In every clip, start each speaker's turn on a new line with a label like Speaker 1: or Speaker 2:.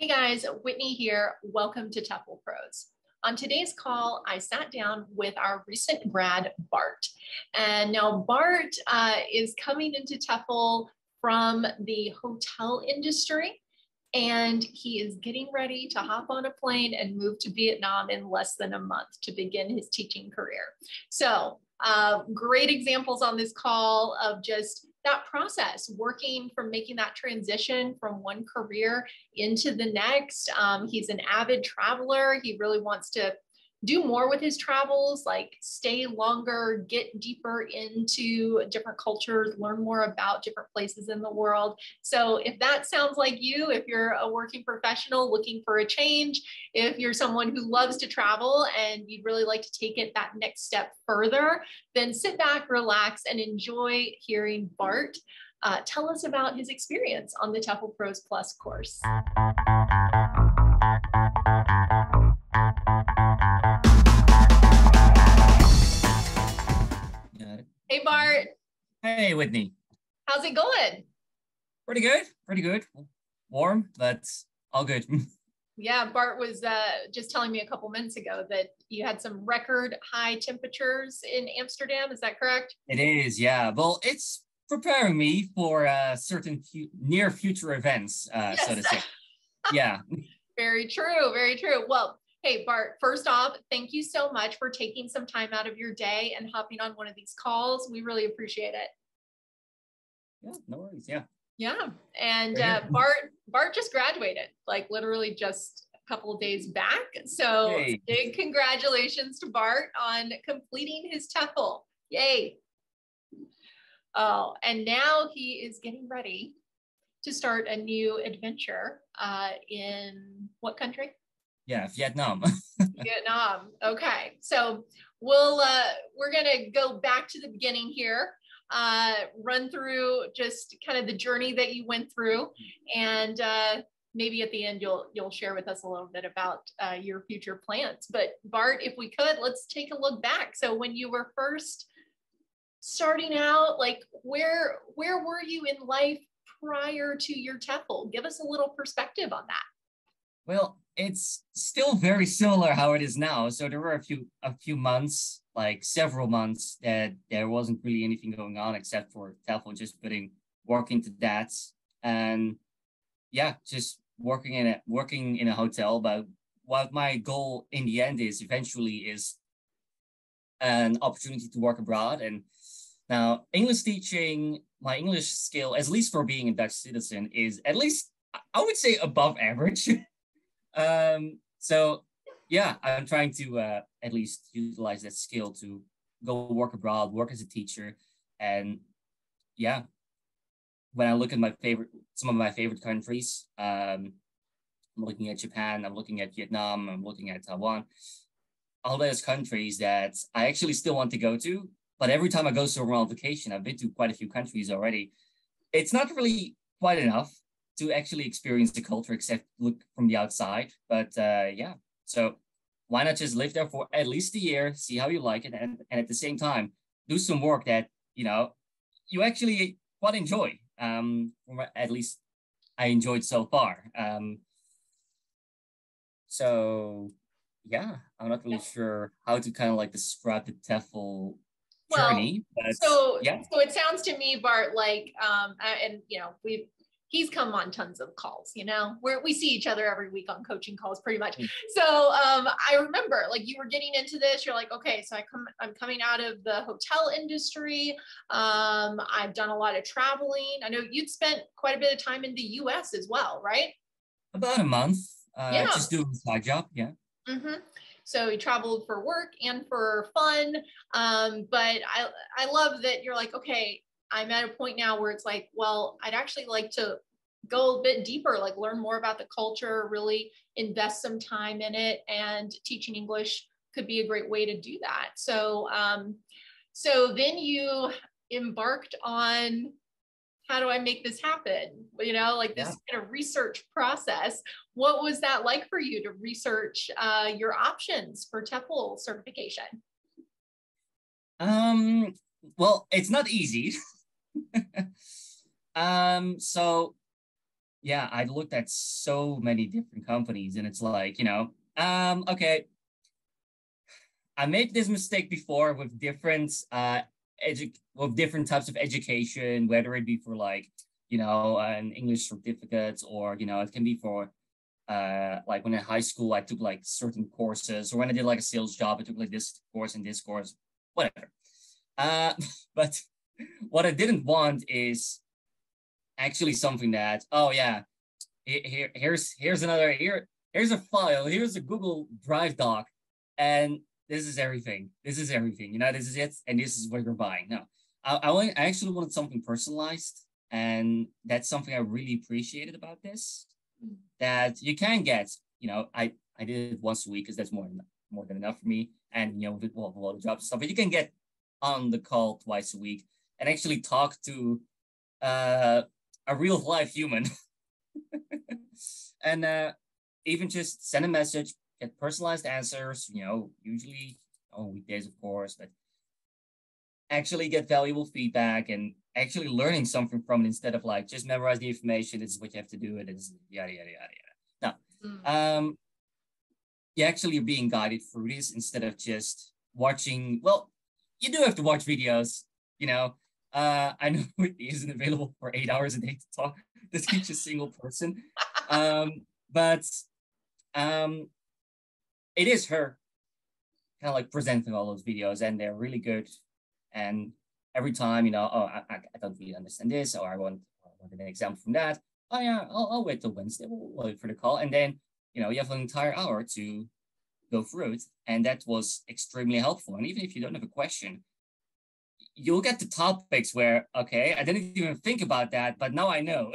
Speaker 1: Hey guys, Whitney here. Welcome to TEFLPros. On today's call, I sat down with our recent grad, Bart. And now Bart is coming into TEFL from the hotel industry, and he is getting ready to hop on a plane and move to Vietnam in less than a month to begin his teaching career. So great examples on this call of just that process, working from making that transition from one career into the next. He's an avid traveler. He really wants to do more with his travels, like stay longer, get deeper into different cultures, learn more about different places in the world. So if that sounds like you, if you're a working professional looking for a change, if you're someone who loves to travel and you'd really like to take it that next step further, then sit back, relax, and enjoy hearing Bart tell us about his experience on the TEFLPros Plus course. Hey, Bart.
Speaker 2: Hey, Whitney.
Speaker 1: How's it going?
Speaker 2: Pretty good. Pretty good. Warm, but all good.
Speaker 1: Yeah, Bart was just telling me a couple minutes ago that you had some record high temperatures in Amsterdam. Is that correct?
Speaker 2: It is, yeah. Well, it's preparing me for certain near future events,
Speaker 1: yes.
Speaker 2: So to say. Yeah.
Speaker 1: Very true. Very true. Well, hey, Bart, first off, thank you so much for taking some time out of your day and hopping on one of these calls. We really appreciate it.
Speaker 2: Yeah, no worries. Yeah.
Speaker 1: Yeah. And Bart just graduated, like literally just a couple of days back. So
Speaker 2: Yay.
Speaker 1: Big congratulations to Bart on completing his TEFL. Yay. Oh, and now he is getting ready to start a new adventure in what country?
Speaker 2: Yeah, Vietnam.
Speaker 1: Vietnam. Okay. So we're gonna go back to the beginning here, run through just kind of the journey that you went through, and maybe at the end you'll share with us a little bit about your future plans. But Bart, if we could, let's take a look back. So when you were first starting out, like where were you in life prior to your TEFL? Give us a little perspective on that.
Speaker 2: Well, it's still very similar how it is now. So there were a few months, like several months, that there wasn't really anything going on except for TEFL, just working to that, and yeah, just working in a hotel. But what my goal in the end is eventually is an opportunity to work abroad. And now English teaching, my English skill, at least for being a Dutch citizen, is at least, I would say, above average. So yeah, I'm trying to at least utilize that skill to go work abroad, work as a teacher. And yeah, when I look at some of my favorite countries, I'm looking at Japan, I'm looking at Vietnam, I'm looking at Taiwan, all those countries that I actually still want to go to. But every time I go somewhere on vacation, I've been to quite a few countries already. It's not really quite enough to actually experience the culture except look from the outside. But yeah, so why not just live there for at least a year, see how you like it, and at the same time, do some work that, you actually quite enjoy. At least I enjoyed so far. So yeah, I'm not really sure how to kind of like describe the TEFL journey. But
Speaker 1: so
Speaker 2: yeah.
Speaker 1: So it sounds to me, Bart, like and he's come on tons of calls, we see each other every week on coaching calls pretty much. So I remember, like, you were getting into this, you're like, okay, so I'm coming out of the hotel industry. I've done a lot of traveling. I know you'd spent quite a bit of time in the US as well, right?
Speaker 2: About a month.
Speaker 1: Yeah.
Speaker 2: Just doing a side job. Yeah.
Speaker 1: Mm-hmm. So you traveled for work and for fun. But I love that you're like, okay, I'm at a point now where it's like, well, I'd actually like to go a bit deeper, like learn more about the culture, really invest some time in it, and teaching English could be a great way to do that. So, so then you embarked on, how do I make this happen? Like this kind of research process. What was that like for you to research your options for TEFL certification?
Speaker 2: Well, it's not easy. So yeah, I looked at so many different companies, and it's like, okay, I made this mistake before with with different types of education, whether it be for like, an English certificate, or it can be for like when in high school I took like certain courses, or when I did like a sales job, I took like this course and this course, whatever. But what I didn't want is actually something that, oh yeah, here's a file, here's a Google Drive doc, and this is everything. This is everything. This is it, and this is what you're buying. No, I actually wanted something personalized, and that's something I really appreciated about this. That you can get. I did it once a week because that's more than enough for me, and with a lot of jobs and stuff. But you can get on the call twice a week and actually talk to a real life human. And even just send a message, get personalized answers, usually on weekdays, of course, but actually get valuable feedback and actually learning something from it instead of like just memorize the information. This is what you have to do. It is yada, yada, yada, yada. No, you actually are being guided through this instead of just watching. Well, you do have to watch videos, I know it isn't available for 8 hours a day to teach a single person. But it is her kind of like presenting all those videos, and they're really good. And every time, I don't really understand this, or I want an example from that. Oh yeah, I'll wait till Wednesday. We'll wait for the call, and then you have an entire hour to go through it, and that was extremely helpful. And even if you don't have a question, you'll get to topics where, okay, I didn't even think about that, but now I know.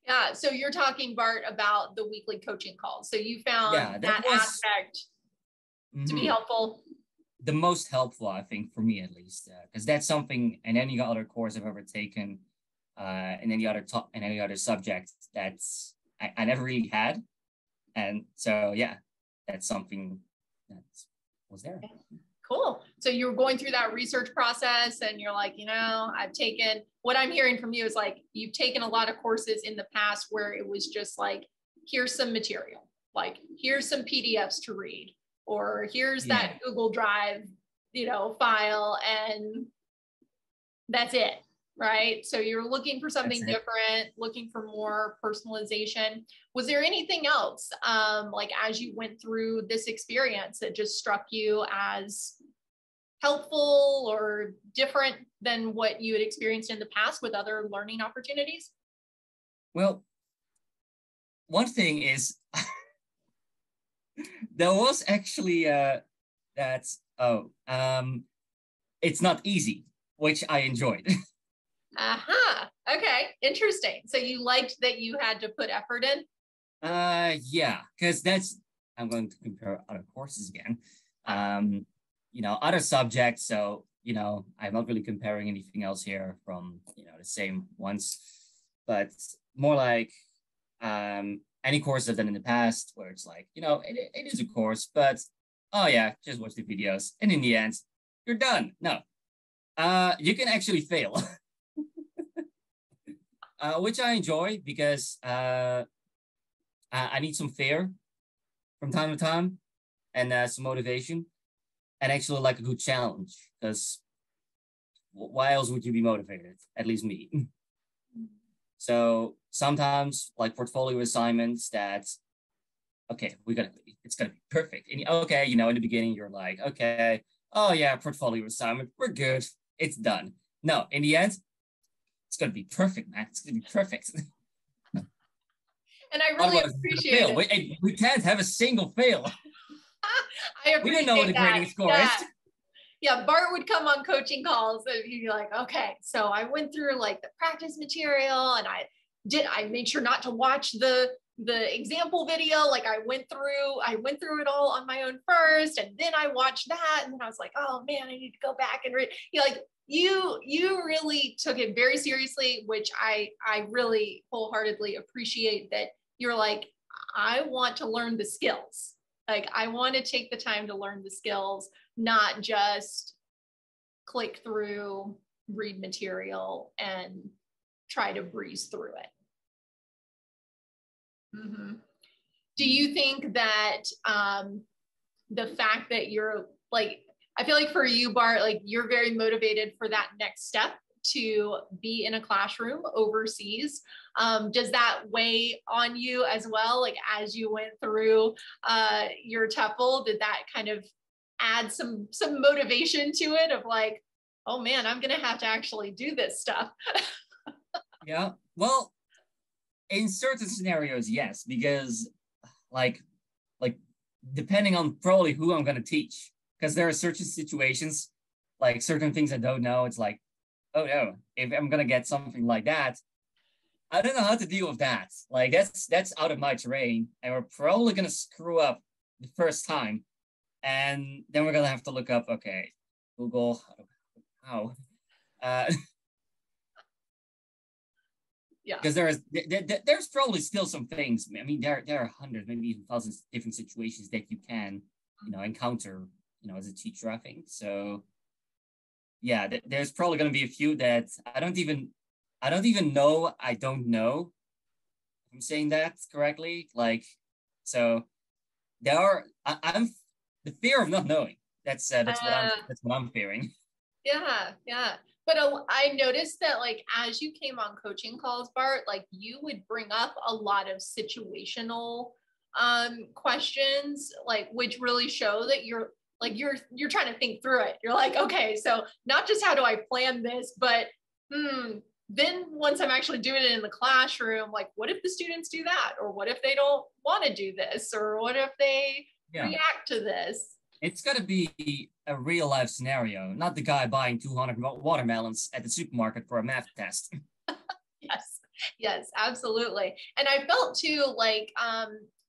Speaker 1: Yeah, so you're talking, Bart, about the weekly coaching calls. So you found
Speaker 2: that was
Speaker 1: aspect to be helpful.
Speaker 2: The most helpful, I think, for me at least, because that's something in any other course I've ever taken, in any other subject that's I never really had, and so yeah, that's something that was there.
Speaker 1: Cool. So you're going through that research process, and you're like, I've taken, what I'm hearing from you is like, you've taken a lot of courses in the past where it was just like, here's some material, like here's some PDFs to read, or here's that Google Drive, file, and that's it. Right. So you're looking for something different, looking for more personalization. Was there anything else, like as you went through this experience that just struck you as helpful or different than what you had experienced in the past with other learning opportunities?
Speaker 2: Well, one thing is there was actually it's not easy, which I enjoyed.
Speaker 1: Okay, interesting. So you liked that you had to put effort in?
Speaker 2: Yeah, because I'm going to compare other courses again. Other subjects. So, I'm not really comparing anything else here from, the same ones, but more like any course I've done in the past where it's like, it is a course, but oh yeah, just watch the videos. And in the end, you're done. No, you can actually fail. Which I enjoy because I need some fear from time to time, and some motivation, and actually like a good challenge, because why else would you be motivated? At least me. So sometimes like portfolio assignments that, okay, it's gonna be perfect. And okay, in the beginning you're like, okay, oh yeah, portfolio assignment, we're good, it's done. No, in the end, it's gonna be perfect, man. It's gonna be perfect.
Speaker 1: And I really appreciate it.
Speaker 2: We can't have a single fail.
Speaker 1: I appreciate
Speaker 2: we don't know what the grading score is.
Speaker 1: Yeah, Bart would come on coaching calls and he'd be like, okay, so I went through like the practice material, and I made sure not to watch the example video. Like I went through it all on my own first, and then I watched that, and then I was like, oh man, I need to go back and read. You really took it very seriously, which I really wholeheartedly appreciate, that you're like, I want to learn the skills. Like I want to take the time to learn the skills, not just click through, read material, and try to breeze through it. Mm-hmm. Do you think that the fact that you're like, I feel like for you, Bart, like you're very motivated for that next step to be in a classroom overseas. Does that weigh on you as well? Like as you went through your TEFL, did that kind of add some motivation to it of like, oh man, I'm gonna have to actually do this stuff?
Speaker 2: Yeah, well, in certain scenarios, yes, because like like depending on probably who I'm gonna teach, because there are certain situations, like certain things I don't know. It's like, oh no, if I'm gonna get something like that, I don't know how to deal with that. Like that's out of my terrain, and we're probably gonna screw up the first time, and then we're gonna have to look up. Okay, Google, how? Uh,
Speaker 1: Yeah.
Speaker 2: because there's probably still some things. I mean, there are hundreds, maybe even thousands of different situations that you can, encounter, as a teacher. I think so. Yeah, there's probably going to be a few that I don't even know. I don't know if I'm saying that correctly. Like, so there are. I'm the fear of not knowing. That's what I'm fearing.
Speaker 1: Yeah, yeah. But I noticed that like as you came on coaching calls, Bart, like you would bring up a lot of situational questions, like which really show that you're trying to think through it. You're like, okay, so not just how do I plan this, but then once I'm actually doing it in the classroom, like what if the students do that? Or what if they don't want to do this? Or what if they react to this?
Speaker 2: It's got to be a real life scenario, not the guy buying 200 watermelons at the supermarket for a math test.
Speaker 1: Yes, yes, absolutely. And I felt too like,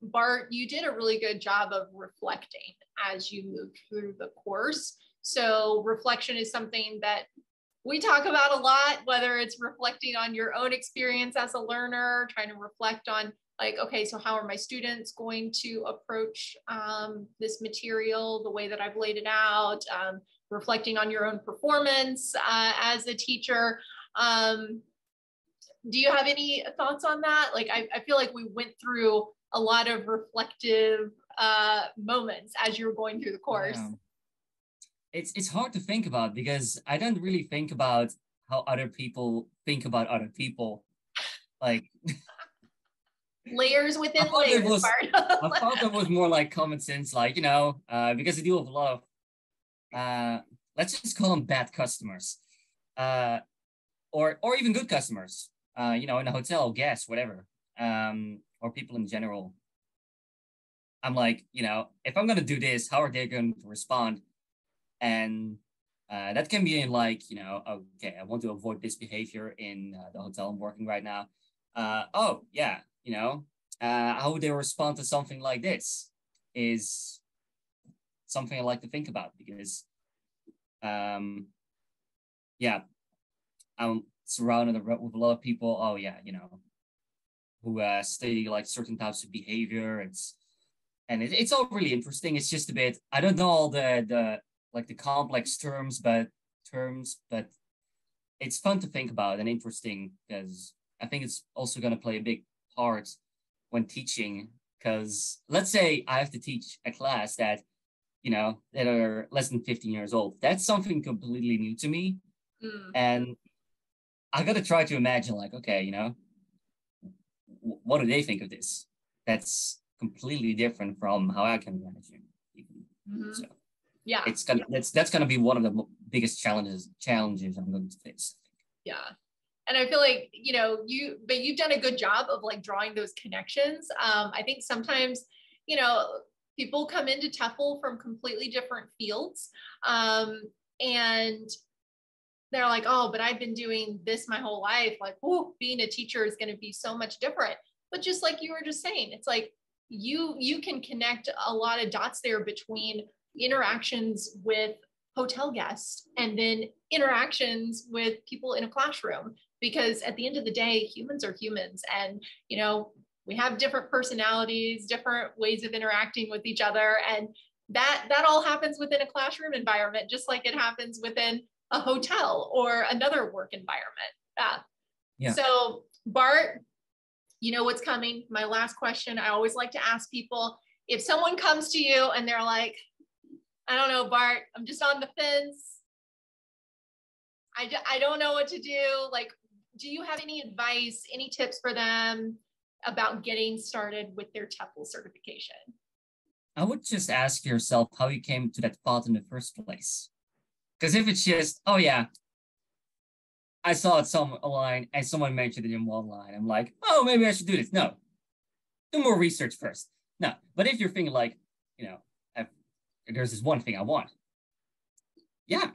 Speaker 1: Bart, you did a really good job of reflecting as you moved through the course. So reflection is something that we talk about a lot, whether it's reflecting on your own experience as a learner, trying to reflect on like, okay, so how are my students going to approach this material the way that I've laid it out, reflecting on your own performance as a teacher. Do you have any thoughts on that? Like, I feel like we went through a lot of reflective moments as you were going through the course.
Speaker 2: Yeah. It's hard to think about because I don't really think about how other people think about other people. Like
Speaker 1: layers within layers.
Speaker 2: I thought it was more like common sense, like because I deal with a lot of let's just call them bad customers, or even good customers. In a hotel, guests, whatever, or people in general. I'm like, if I'm gonna do this, how are they going to respond? And that can be in like, okay, I want to avoid this behavior in the hotel I'm working right now. Oh yeah, how would they respond to something like this is something I like to think about because, yeah, I'm surrounded with a lot of people. Oh yeah, who study like certain types of behavior. It's all really interesting. It's just a bit. I don't know all the like the complex terms, but it's fun to think about and interesting because I think it's also going to play a big part when teaching. Because let's say I have to teach a class that that are less than 15 years old. That's something completely new to me, and I got to try to imagine like, okay, what do they think of this? That's completely different from how I can imagine. So
Speaker 1: yeah,
Speaker 2: that's gonna be one of the biggest challenges I'm going to face.
Speaker 1: Yeah. And I feel like, you've done a good job of like drawing those connections. I think sometimes, people come into TEFL from completely different fields. And they're like, oh, but I've been doing this my whole life. Like, oh, being a teacher is going to be so much different. But just like you were just saying, it's like you can connect a lot of dots there between interactions with hotel guests and then interactions with people in a classroom, because at the end of the day, humans are humans, and we have different personalities, different ways of interacting with each other, and that all happens within a classroom environment, just like it happens within a hotel or another work environment. Yeah. So Bart, You know what's coming. My last question, I always like to ask people, if someone comes to you and they're like, I don't know, Bart, I'm just on the fence. I don't know what to do. Like, do you have any advice, any tips for them about getting started with their TEFL certification?
Speaker 2: I would just ask yourself how you came to that thought in the first place. Because if it's just, oh yeah, I saw it online and someone mentioned it in one line, I'm like, oh, maybe I should do this. No, do more research first. No, but if you're thinking like, you know, there's this one thing I want, yeah,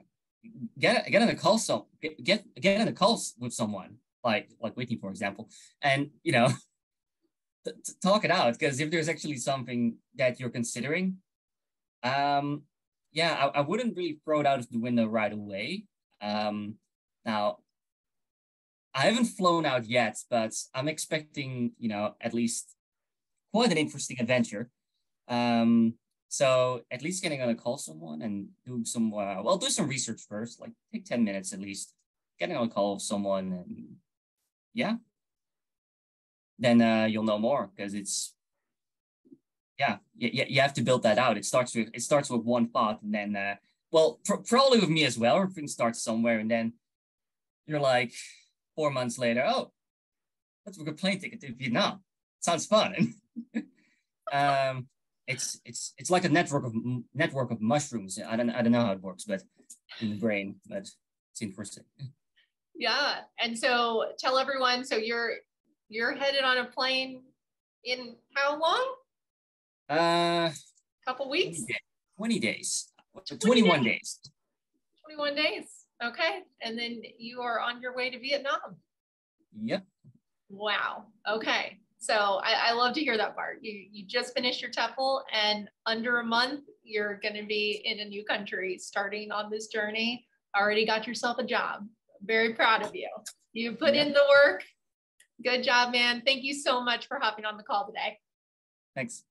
Speaker 2: get on a call, get on a call with someone like Whitney, for example, and talk it out. Because if there's actually something that you're considering, yeah, I wouldn't really throw it out of the window right away. Now, I haven't flown out yet, but I'm expecting, at least quite an interesting adventure. So at least getting on a call someone and do some, do some research first, like take 10 minutes at least, getting on a call with someone, and yeah, then you'll know more, because it's, yeah, you have to build that out. It starts with one thought, and then, probably with me as well, everything starts somewhere, and then you're like 4 months later, oh, let's book a plane ticket to Vietnam. Sounds fun. It's like a network of mushrooms. I don't know how it works, but in the brain, but it's interesting.
Speaker 1: Yeah, and so tell everyone. So you're headed on a plane in how long? Couple weeks.
Speaker 2: 20 days. 21 days.
Speaker 1: 21 days. Okay, and then you are on your way to Vietnam.
Speaker 2: Yep.
Speaker 1: Wow. Okay. So I love to hear that, Bart. You just finished your TEFL, and under a month, you're going to be in a new country, starting on this journey. Already got yourself a job. Very proud of you. You put in the work. Good job, man. Thank you so much for hopping on the call today.
Speaker 2: Thanks.